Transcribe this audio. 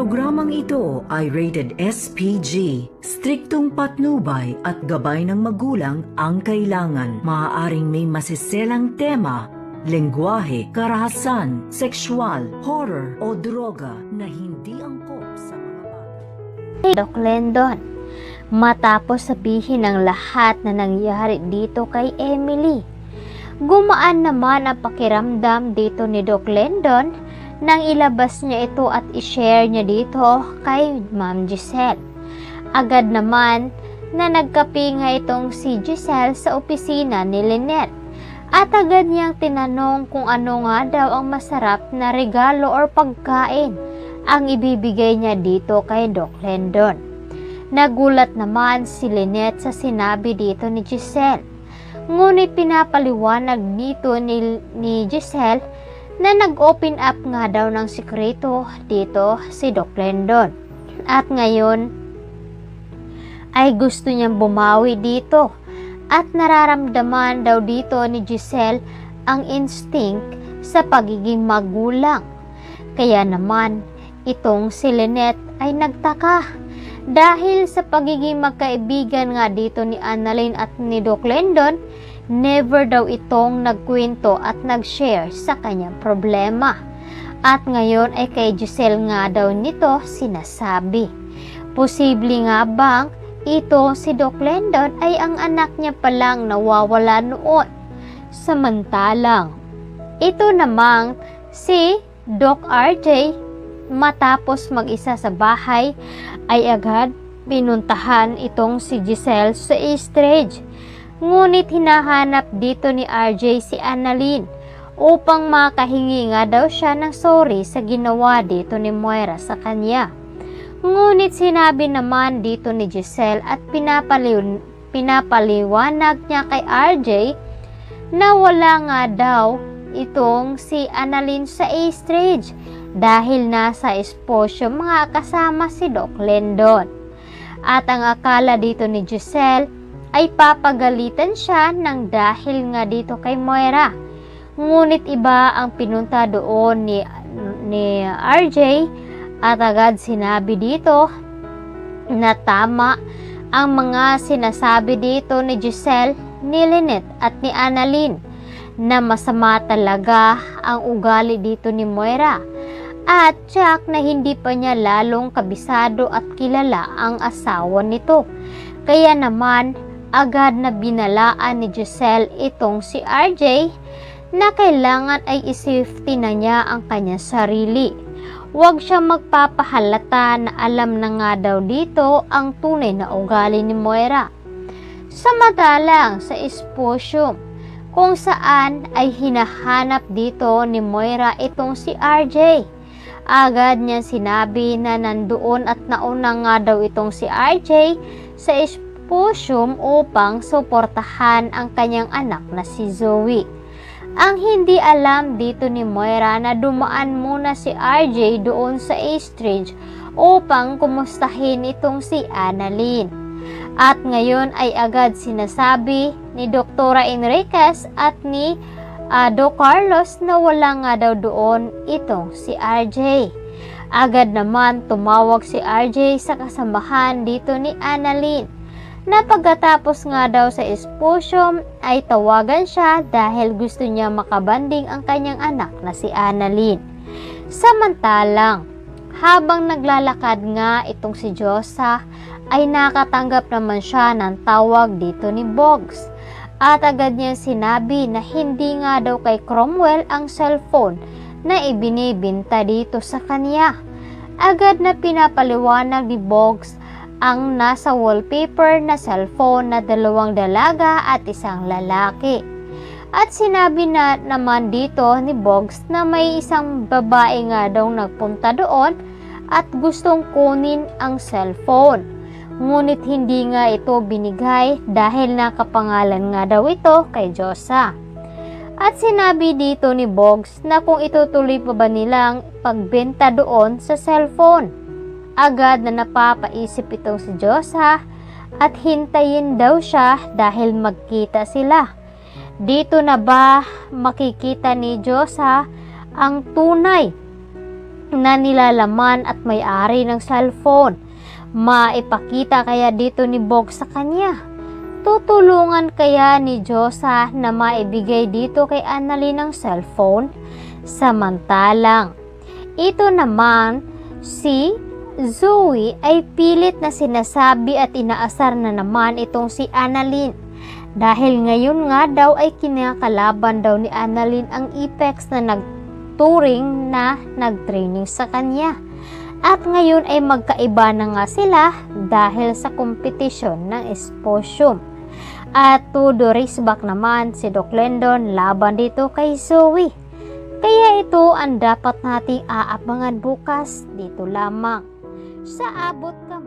Programang ito ay rated SPG. Striktong patnubay at gabay ng magulang ang kailangan. Maaaring may masiselang tema, lengguwahe, karahasan, sexual, horror o droga na hindi angkop sa mga bata. Doc Glendon, matapos sabihin ang lahat na nangyari dito kay Emily, gumaan naman ang pakiramdam dito ni Doc Glendon nang ilabas niya ito at i-share niya dito kay Ma'am Giselle. Agad naman na nagkape nga itong si Giselle sa opisina ni Lynette at agad niyang tinanong kung ano nga daw ang masarap na regalo or pagkain ang ibibigay niya dito kay Doc Glendon. Nagulat naman si Lynette sa sinabi dito ni Giselle. Ngunit pinapaliwanag dito ni Giselle na nag-open up nga daw ng sikreto dito si Doc Glendon. At ngayon ay gusto niyang bumawi dito at nararamdaman daw dito ni Giselle ang instinct sa pagiging magulang. Kaya naman itong si Lynette ay nagtaka dahil sa pagiging magkaibigan nga dito ni Annalyn at ni Doc Glendon, never daw itong nagkwento at nag-share sa kanyang problema. At ngayon ay kay Giselle nga daw nito sinasabi. Posible nga bang ito si Doc Glendon ay ang anak niya palang nawawala noon? Samantalang ito namang si Doc RJ matapos mag-isa sa bahay ay agad pinuntahan itong si Giselle sa Eastridge. Ngunit hinahanap dito ni RJ si Annalyn upang makahingi nga daw siya ng sorry sa ginawa dito ni Moira sa kanya. Ngunit sinabi naman dito ni Giselle at pinapaliwanag niya kay RJ na wala nga daw itong si Annalyn sa Eastridge dahil nasa esposyo mga kasama si Doc Glendon. At ang akala dito ni Giselle ay papagalitan siya ng dahil nga dito kay Moira. Ngunit iba ang pinunta doon ni RJ at agad sinabi dito na tama ang mga sinasabi dito ni Giselle, ni Lynette at ni Annalyn na masama talaga ang ugali dito ni Moira at tiyak na hindi pa niya lalong kabisado at kilala ang asawa nito. Kaya naman agad na binalaan ni Giselle itong si RJ na kailangan ay isafety na niya ang kanyang sarili. Huwag siya magpapahalata na alam na nga daw dito ang tunay na ugali ni Moira. Samantalang sa esposyo kung saan ay hinahanap dito ni Moira itong si RJ. Agad niya sinabi na nandoon at nauna nga daw itong si RJ sa esposyum upang suportahan ang kanyang anak na si Zoe. Ang hindi alam dito ni Moira na dumaan muna si RJ doon sa Eastridge upang kumustahin itong si Annalyn. At ngayon ay agad sinasabi ni Dr. Enriquez at ni Doc Carlos na wala nga daw doon itong si RJ. Agad naman tumawag si RJ sa kasamahan dito ni Annalyn na pagkatapos nga daw sa esposyo ay tawagan siya dahil gusto niya makabanding ang kanyang anak na si Annalyn. Samantalang habang naglalakad nga itong si Josa ay nakatanggap naman siya ng tawag dito ni Boggs at agad niya sinabi na hindi nga daw kay Cromwell ang cellphone na ibinibinta dito sa kanya. Agad na pinapaliwanag ni Boggs ang nasa wallpaper na cellphone na 2 dalaga at 1 lalaki. At sinabi na naman dito ni Boggs na may isang babae nga daw nagpunta doon at gustong kunin ang cellphone. Ngunit hindi nga ito binigay dahil nakapangalan nga daw ito kay Josa. At sinabi dito ni Boggs na kung itutuloy pa ba nilang pagbenta doon sa cellphone. Agad na napapaisip itong si Josa at hintayin daw siya dahil magkita sila. Dito na ba makikita ni Josa ang tunay na nilalaman at may-ari ng cellphone. Maipakita kaya dito ni Bog sa kanya? Tutulungan kaya ni Josa na maibigay dito kay Annalyn ang cellphone? Samantalang, ito naman si Zoe ay pilit na sinasabi at inaasar na naman itong si Annalyn. Dahil ngayon nga daw ay kinakalaban daw ni Annalyn ang Apex na nagturing na nagtraining sa kanya. At ngayon ay magkaiba na nga sila dahil sa kompetisyon ng Exposium. At todo raceback naman si Doc Lendon laban dito kay Zoe. Kaya ito ang dapat nating aabangan bukas dito lamang sa Abot Kamay.